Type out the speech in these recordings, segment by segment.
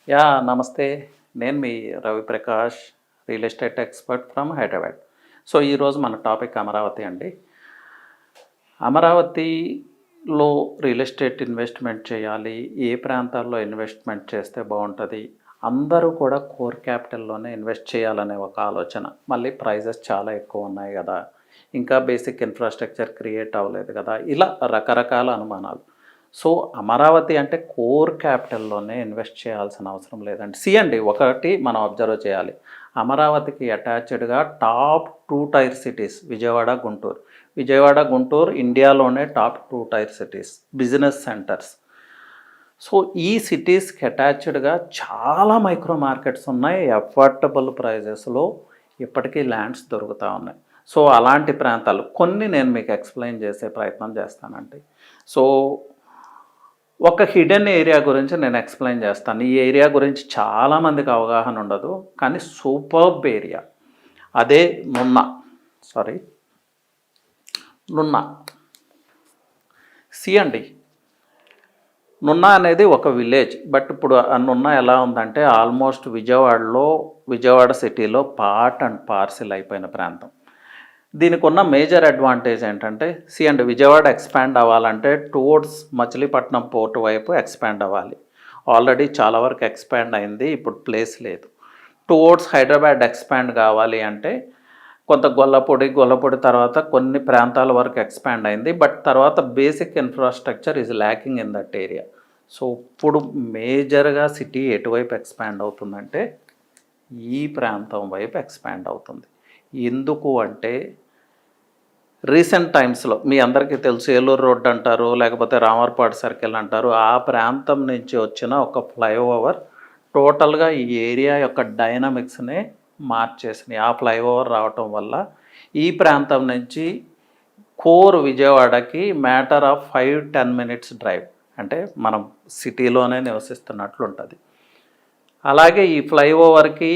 నమస్తే. నేను మీ Raviprakash, real estate expert from Hyderabad. So, ఈరోజు మన టాపిక్ అమరావతి అండి. అమరావతిలో రియల్ ఎస్టేట్ ఇన్వెస్ట్మెంట్ చేయాలి, ఏ ప్రాంతాల్లో ఇన్వెస్ట్మెంట్ చేస్తే బాగుంటుంది, అందరూ కూడా కోర్ క్యాపిటల్లోనే ఇన్వెస్ట్ చేయాలనే ఒక ఆలోచన. మళ్ళీ ప్రైజెస్ చాలా ఎక్కువ ఉన్నాయి కదా, ఇంకా బేసిక్ ఇన్ఫ్రాస్ట్రక్చర్ క్రియేట్ అవ్వలేదు కదా, ఇలా రకరకాల అనుమానాలు. సో, అమరావతి అంటే కోర్ క్యాపిటల్లోనే ఇన్వెస్ట్ చేయాల్సిన అవసరం లేదండి. అండి, ఒకటి మనం అబ్జర్వ్ చేయాలి. అమరావతికి అటాచ్డ్గా top 2 tier cities Vijayawada, Guntur. Vijayawada, Guntur ఇండియాలోనే top 2 tier cities, business centres. So, ఈ సిటీస్కి అటాచ్డ్గా చాలా మైక్రో మార్కెట్స్ ఉన్నాయి. అఫోర్డబుల్ ప్రైజెస్లో ఇప్పటికీ ల్యాండ్స్ దొరుకుతూ ఉన్నాయి. సో, అలాంటి ప్రాంతాలు కొన్ని నేను మీకు ఎక్స్ప్లెయిన్ చేసే ప్రయత్నం చేస్తానండి. సో, ఒక హిడెన్ ఏరియా గురించి నేను ఎక్స్ప్లెయిన్ చేస్తాను. ఈ ఏరియా గురించి చాలామందికి అవగాహన ఉండదు, కానీ సూపర్బ్ ఏరియా. అదే నున్నా. నున్నా అండి. నున్నా అనేది ఒక విలేజ్. బట్ ఇప్పుడు ఆ నున్నా ఎలా ఉందంటే ఆల్మోస్ట్ విజయవాడ సిటీలో పార్ట్ అండ్ పార్సిల్ అయిపోయిన ప్రాంతం. దీనికి ఉన్న మేజర్ అడ్వాంటేజ్ ఏంటంటే అండి, విజయవాడ ఎక్స్పాండ్ అవ్వాలంటే టువర్డ్స్ మచిలీపట్నం పోర్ట్ వైపు ఎక్స్పాండ్ అవ్వాలి. ఆల్రెడీ చాలా వరకు ఎక్స్పాండ్ అయింది, ఇప్పుడు ప్లేస్ లేదు. టువర్డ్స్ హైదరాబాద్ ఎక్స్పాండ్ కావాలి అంటే కొంత గొల్లపొడి తర్వాత కొన్ని ప్రాంతాల వరకు ఎక్స్పాండ్ అయింది. బట్ తర్వాత basic infrastructure is lacking in that area. So, ఇప్పుడు మేజర్గా సిటీ ఎటువైపు ఎక్స్పాండ్ అవుతుందంటే ఈ ప్రాంతం వైపు ఎక్స్పాండ్ అవుతుంది. ఎందుకు అంటే రీసెంట్ టైమ్స్లో మీ అందరికీ తెలుసు, ఏలూరు రోడ్ అంటారు, లేకపోతే రామర్పాడు సర్కిల్ అంటారు. ఆ ప్రాంతం నుంచి వచ్చిన ఒక ఫ్లైఓవర్ టోటల్గా ఈ ఏరియా యొక్క డైనమిక్స్ని మార్చేసినాయి. ఆ ఫ్లైఓవర్ రావటం వల్ల ఈ ప్రాంతం నుంచి కోర్ విజయవాడకి మ్యాటర్ ఆఫ్ 5-10 మినిట్స్ డ్రైవ్, అంటే మనం సిటీలోనే నివసిస్తున్నట్లు ఉంటుంది. అలాగే ఈ ఫ్లైఓవర్కి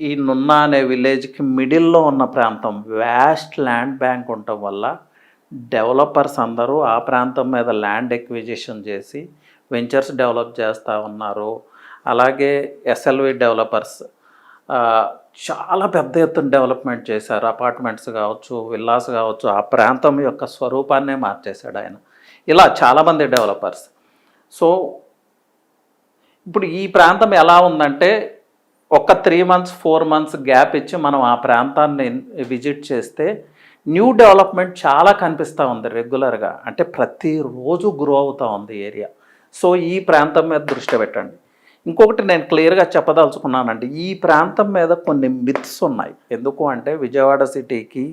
ఈ నున్నా అనే విలేజ్కి మిడిల్లో ఉన్న ప్రాంతం వ్యాస్ట్ ల్యాండ్ బ్యాంక్ ఉండటం వల్ల డెవలపర్స్ అందరూ ఆ ప్రాంతం మీద ల్యాండ్ ఎక్విజిషన్ చేసి వెంచర్స్ డెవలప్ చేస్తూ ఉన్నారు. అలాగే ఎస్ఎల్వి డెవలపర్స్ చాలా పెద్ద ఎత్తున డెవలప్మెంట్ చేశారు. అపార్ట్మెంట్స్ కావచ్చు, విల్లాస్ కావచ్చు, ఆ ప్రాంతం యొక్క స్వరూపాన్నే మార్చేశాడు ఆయన. ఇలా చాలామంది డెవలపర్స్. సో, ఇప్పుడు ఈ ప్రాంతం ఎలా ఉందంటే ఒక 3 months 4 months గ్యాప్ ఇచ్చి మనం ఆ ప్రాంతాన్ని విజిట్ చేస్తే న్యూ డెవలప్మెంట్ చాలా కనిపిస్తూ ఉంది రెగ్యులర్గా. అంటే ప్రతిరోజు గ్రో అవుతూ ఉంది ఏరియా. సో, ఈ ప్రాంతం మీద దృష్టి పెట్టండి. ఇంకొకటి నేను క్లియర్గా చెప్పదలుచుకున్నానండి, ఈ ప్రాంతం మీద కొన్ని మిత్స్ ఉన్నాయి. ఎందుకు అంటే విజయవాడ సిటీకి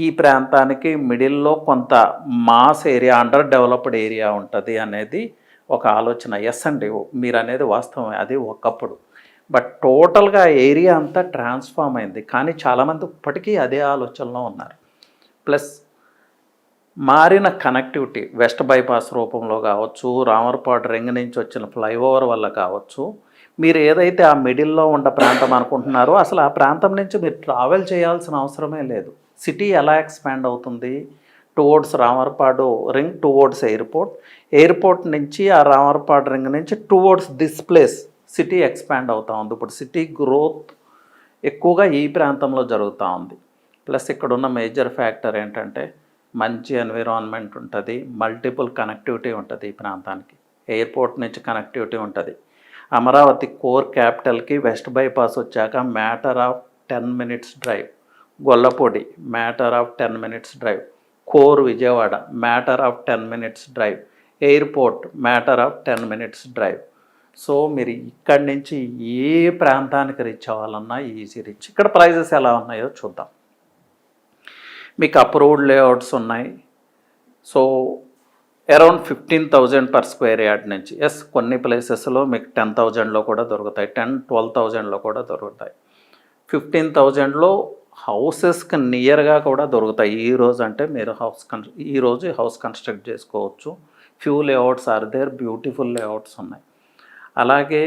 ఈ ప్రాంతానికి మిడిల్లో కొంత mass area, under developed area ఉంటుంది అనేది ఒక ఆలోచన. అండి, మీరు అనేది వాస్తవమే, అది ఒకప్పుడు. బట్ టోటల్గా ఏరియా అంతా ట్రాన్స్ఫార్మ్ అయింది. కానీ చాలామంది ఇప్పటికీ అదే ఆలోచనలో ఉన్నారు. ప్లస్ మారిన కనెక్టివిటీ, వెస్ట్ బైపాస్ రూపంలో కావచ్చు, రామర్పాడు రింగ్ నుంచి వచ్చిన ఫ్లైఓవర్ వల్ల కావచ్చు, మీరు ఏదైతే ఆ మిడిల్లో ఉన్న ప్రాంతం అనుకుంటున్నారో అసలు ఆ ప్రాంతం నుంచి మీరు ట్రావెల్ చేయాల్సిన అవసరమే లేదు. సిటీ ఎలా ఎక్స్పాండ్ అవుతుంది? Towards Ramarpadu ring, towards airport నుంచి ఆ రామర్పాడు రింగ్ నుంచి towards this place city expand అవుతూ ఉంది. ఇప్పుడు సిటీ గ్రోత్ ఎక్కువగా ఈ ప్రాంతంలో జరుగుతూ ఉంది. ప్లస్ ఇక్కడ ఉన్న మేజర్ ఫ్యాక్టర్ ఏంటంటే మంచి ఎన్విరాన్మెంట్ ఉంటుంది, మల్టిపుల్ కనెక్టివిటీ ఉంటుంది. ఈ ప్రాంతానికి ఎయిర్పోర్ట్ నుంచి కనెక్టివిటీ ఉంటుంది. అమరావతి కోర్ క్యాపిటల్కి వెస్ట్ బైపాస్ వచ్చాక matter of 10 minutes drive. Gollapudi matter of 10 minutes drive. Core Vijayawada matter of 10 minutes drive. Airport matter of 10 minutes drive. So, మీరు ఇక్కడి నుంచి ఏ ప్రాంతానికి రీచ్ అవ్వాలన్నా ఈజీ రీచ్. ఇక్కడ ప్రైజెస్ ఎలా ఉన్నాయో చూద్దాం. మీకు అప్రూవ్డ్ లేఅవుట్స్ ఉన్నాయి. So, around 15,000 per square yard నుంచి. కొన్ని ప్లేసెస్లో మీకు 10,000లో కూడా దొరుకుతాయి, 10-12,000లో కూడా దొరుకుతాయి. 15,000లో హౌసెస్కి నియర్గా కూడా దొరుకుతాయి. ఈరోజు అంటే మీరు ఈరోజు హౌస్ కన్స్ట్రక్ట్ చేసుకోవచ్చు. Few layouts are there, beautiful layouts ఉన్నాయి. అలాగే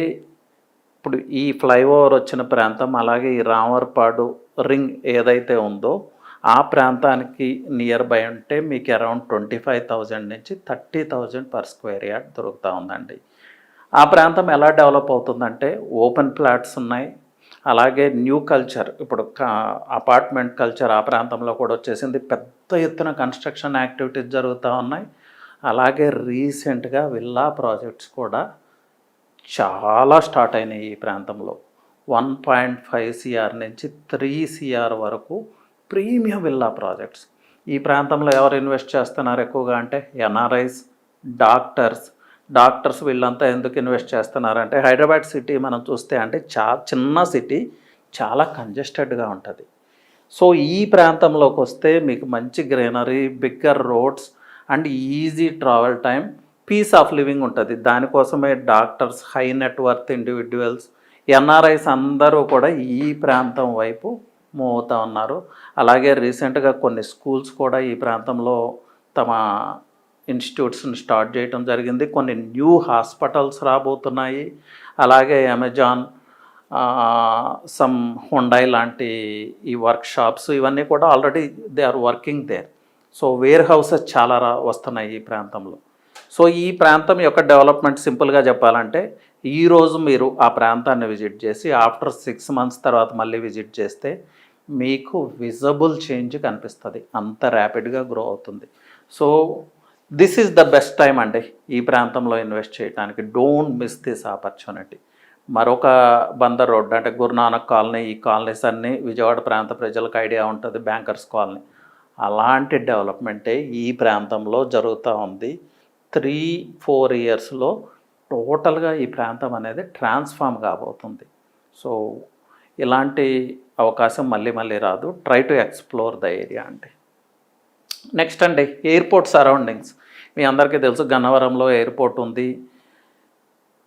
ఇప్పుడు ఈ ఫ్లైఓవర్ వచ్చిన ప్రాంతం, అలాగే ఈ రామర్పాడు రింగ్ ఏదైతే ఉందో ఆ ప్రాంతానికి నియర్ బై ఉంటే మీకు అరౌండ్ 25,000 నుంచి 30,000 per square yard దొరుకుతూ ఉందండి. ఆ ప్రాంతం ఎలా డెవలప్ అవుతుందంటే ఓపెన్ ప్లాట్స్ ఉన్నాయి, అలాగే న్యూ కల్చర్, ఇప్పుడు అపార్ట్మెంట్ కల్చర్ ఆ ప్రాంతంలో కూడా వచ్చేసింది. పెద్ద ఎత్తున కన్స్ట్రక్షన్ యాక్టివిటీస్ జరుగుతూ ఉన్నాయి. అలాగే రీసెంట్గా విల్లా ప్రాజెక్ట్స్ కూడా చాలా స్టార్ట్ అయినాయి ఈ ప్రాంతంలో. 1.5 సిఆర్ నుంచి 3 సిఆర్ వరకు ప్రీమియం విల్లా ప్రాజెక్ట్స్. ఈ ప్రాంతంలో ఎవరు ఇన్వెస్ట్ చేస్తున్నారు ఎక్కువగా అంటే ఎన్ఆర్ఐస్, డాక్టర్స్ వీళ్ళంతా ఎందుకు ఇన్వెస్ట్ చేస్తున్నారంటే హైదరాబాద్ సిటీ మనం చూస్తే అంటే చిన్న సిటీ, చాలా కంజెస్టెడ్గా ఉంటుంది. సో ఈ ప్రాంతంలోకి వస్తే మీకు మంచి greenery, bigger roads and easy travel time, peace of living ఉంటుంది. దానికోసమే doctors, high net worth individuals, NRIs అందరూ కూడా ఈ ప్రాంతం వైపు మూవ్ అవుతూ ఉన్నారు. అలాగే రీసెంట్గా కొన్ని స్కూల్స్ కూడా ఈ ప్రాంతంలో తమ ఇన్స్టిట్యూట్స్ని స్టార్ట్ చేయడం జరిగింది. కొన్ని న్యూ హాస్పిటల్స్ రాబోతున్నాయి. అలాగే అమెజాన్, సమ్ హుండై లాంటి ఈ వర్క్షాప్స్ ఇవన్నీ కూడా already they are working there. So where houses చాలా వస్తున్నాయి ఈ ప్రాంతంలో. సో ఈ ప్రాంతం యొక్క డెవలప్మెంట్ సింపుల్గా చెప్పాలంటే ఈరోజు మీరు ఆ ప్రాంతాన్ని విజిట్ చేసి ఆఫ్టర్ 6 మంత్స్ తర్వాత మళ్ళీ విజిట్ చేస్తే మీకు విజబుల్ చేంజ్ కనిపిస్తుంది. అంత ర్యాపిడ్గా గ్రో అవుతుంది. So this is the best time అండి ఈ ప్రాంతంలో ఇన్వెస్ట్ చేయడానికి. Don't miss this opportunity. మరొక బందర్ రోడ్ అంటే గురునానక్ కాలనీ, ఈ కాలనీస్ అన్నీ విజయవాడ ప్రాంత ప్రజలకు ఐడియా ఉంటుంది, బ్యాంకర్స్ కాలనీ. అలాంటి డెవలప్మెంటే ఈ ప్రాంతంలో జరుగుతూ ఉంది. 3-4 ఇయర్స్లో టోటల్గా ఈ ప్రాంతం అనేది ట్రాన్స్ఫార్మ్ కాబోతుంది. సో ఇలాంటి అవకాశం మళ్ళీ మళ్ళీ రాదు. Try to explore the area అండి. నెక్స్ట్ అండి, ఎయిర్పోర్ట్ సరౌండింగ్స్. మీ అందరికీ తెలుసు గన్నవరంలో ఎయిర్పోర్ట్ ఉంది.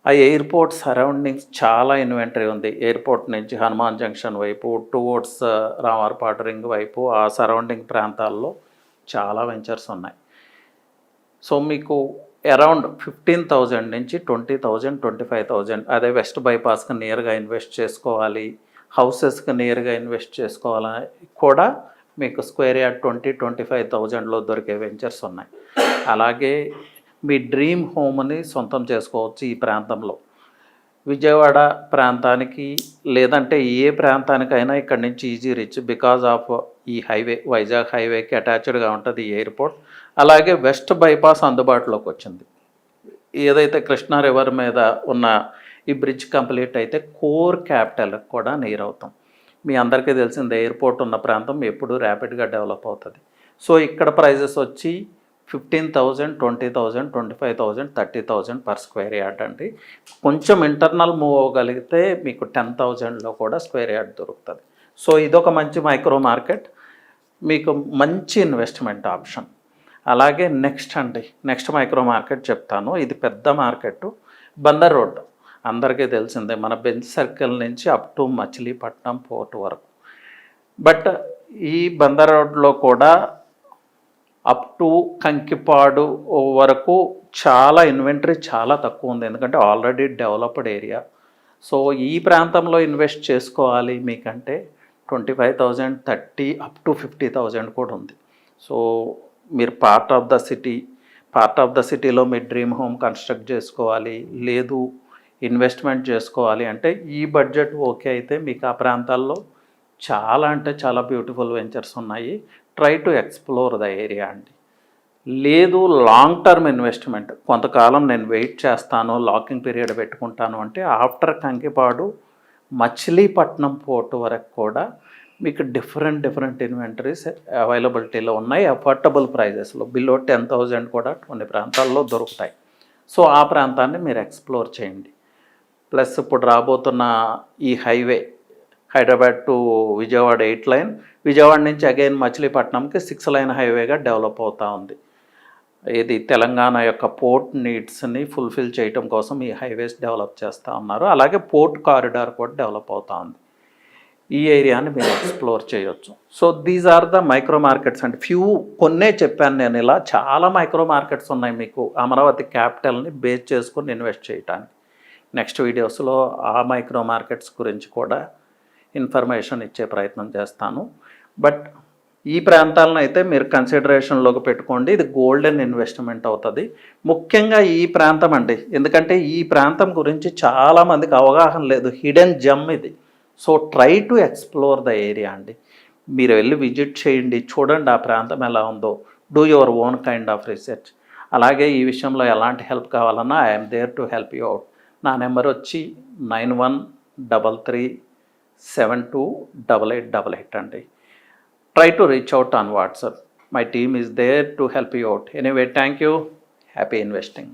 ఆ ఎయిర్పోర్ట్ సరౌండింగ్స్ చాలా ఇన్వెంటరీ ఉంది. ఎయిర్పోర్ట్ నుంచి హనుమాన్ జంక్షన్ వైపు, టువర్డ్స్ రామారపాట రింగ్ వైపు, ఆ సరౌండింగ్ ప్రాంతాల్లో చాలా వెంచర్స్ ఉన్నాయి. సో మీకు అరౌండ్ 15,000 నుంచి 20,000, 25,000 అదే వెస్ట్ బైపాస్కి నియర్గా ఇన్వెస్ట్ చేసుకోవాలి, హౌసెస్కి నియర్గా ఇన్వెస్ట్ చేసుకోవాలని కూడా మీకు స్క్వేర్ యార్డ్ 20-25,000లో దొరికే వెంచర్స్ ఉన్నాయి. అలాగే మీ డ్రీమ్ హోమ్ని సొంతం చేసుకోవచ్చు ఈ ప్రాంతంలో. విజయవాడ ప్రాంతానికి లేదంటే ఏ ప్రాంతానికైనా ఇక్కడ నుంచి ఈజీ రీచ్ బికాజ్ ఆఫ్ ఈ హైవే, వైజాగ్ హైవేకి అటాచ్డ్గా ఉంటుంది ఈ ఎయిర్పోర్ట్. అలాగే వెస్ట్ బైపాస్ అందుబాటులోకి వచ్చింది. ఏదైతే కృష్ణా రివర్ మీద ఉన్న ఈ బ్రిడ్జ్ కంప్లీట్ అయితే కోర్ క్యాపిటల్కి కూడా నియర్ అవుతాం. మీ అందరికీ తెలిసింది ఎయిర్పోర్ట్ ఉన్న ప్రాంతం ఎప్పుడూ ర్యాపిడ్గా డెవలప్ అవుతుంది. సో ఇక్కడ ప్రైజెస్ వచ్చి 15,000, 20,000, 25,000, 30,000 పర్ స్క్వేర్ యార్డ్ అండి. కొంచెం ఇంటర్నల్ మూవ్ అవ్వగలిగితే మీకు 10,000లో కూడా స్క్వేర్ యార్డ్ దొరుకుతుంది. సో ఇదొక మంచి మైక్రో మార్కెట్, మీకు మంచి ఇన్వెస్ట్మెంట్ ఆప్షన్. అలాగే నెక్స్ట్ మైక్రో మార్కెట్ చెప్తాను. ఇది పెద్ద మార్కెట్, బందర్ రోడ్. అందరికీ తెలిసిందే మన బెంచ్ సర్కిల్ నుంచి అప్ టు మచిలీపట్నం పోర్ట్ వరకు. బట్ ఈ బందర్ రోడ్లో కూడా అప్ టు కంకిపాడు వరకు చాలా ఇన్వెంటరీ చాలా తక్కువ ఉంది, ఎందుకంటే ఆల్రెడీ డెవలప్డ్ ఏరియా. సో ఈ ప్రాంతంలో ఇన్వెస్ట్ చేసుకోవాలి మీకంటే 25,000, 30 అప్ టు 50,000 కూడా ఉంది. సో మీరు పార్ట్ ఆఫ్ ద సిటీలో మీ డ్రీమ్ హోమ్ కన్స్ట్రక్ట్ చేసుకోవాలి, లేదు ఇన్వెస్ట్మెంట్ చేసుకోవాలి అంటే ఈ బడ్జెట్ ఓకే అయితే మీకు ఆ ప్రాంతాల్లో చాలా అంటే చాలా బ్యూటిఫుల్ వెంచర్స్ ఉన్నాయి. Try to explore the area అండి. లేదు లాంగ్ టర్మ్ ఇన్వెస్ట్మెంట్, కొంతకాలం నేను వెయిట్ చేస్తాను, లాకింగ్ పీరియడ్ పెట్టుకుంటాను అంటే ఆఫ్టర్ కంకిపాడు మచిలీపట్నం పోర్టు వరకు కూడా మీకు డిఫరెంట్ ఇన్వెంటరీస్ అవైలబిలిటీలో ఉన్నాయి. అఫోర్డబుల్ ప్రైజెస్లో బిలో 10,000 కూడా కొన్ని ప్రాంతాల్లో దొరుకుతాయి. సో ఆ ప్రాంతాన్ని మీరు ఎక్స్ప్లోర్ చేయండి. ప్లస్ ఇప్పుడు రాబోతున్న ఈ highway Hyderabad to Vijayawada 8 line, Vijayawada నుంచి అగైన్ మచిలీపట్నంకి 6 లైన్ హైవేగా డెవలప్ అవుతూ ఉంది. ఇది తెలంగాణ యొక్క పోర్ట్ నీడ్స్ని ఫుల్ఫిల్ చేయటం కోసం ఈ హైవేస్ డెవలప్ చేస్తూ ఉన్నారు. అలాగే పోర్ట్ కారిడార్ కూడా డెవలప్ అవుతూ ఉంది. ఈ ఏరియాని మీరు ఎక్స్ప్లోర్ చేయొచ్చు. So these are the micro markets and కొన్నే చెప్పాను నేను. ఇలా చాలా మైక్రో మార్కెట్స్ ఉన్నాయి మీకు అమరావతి క్యాపిటల్ని బేస్ చేసుకొని ఇన్వెస్ట్ చేయడానికి. నెక్స్ట్ వీడియోస్లో ఆ మైక్రో మార్కెట్స్ గురించి కూడా ఇన్ఫర్మేషన్ ఇచ్చే ప్రయత్నం చేస్తాను. బట్ ఈ ప్రాంతాలను అయితే మీరు కన్సిడరేషన్లోకి పెట్టుకోండి. ఇది గోల్డెన్ ఇన్వెస్ట్మెంట్ అవుతుంది. ముఖ్యంగా ఈ ప్రాంతం అండి, ఎందుకంటే ఈ ప్రాంతం గురించి చాలామందికి అవగాహన లేదు. హిడెన్ జమ్ ఇది. So try to explore the area అండి. మీరు వెళ్ళి విజిట్ చేయండి, చూడండి ఆ ప్రాంతం ఎలా ఉందో. Do your own kind of research. అలాగే ఈ విషయంలో ఎలాంటి హెల్ప్ కావాలన్నా I'm there to help you out. నా నెంబర్ వచ్చి 9133728888 అండి. Try to reach out on WhatsApp. My team is there to help you out. Anyway, thank you. Happy investing.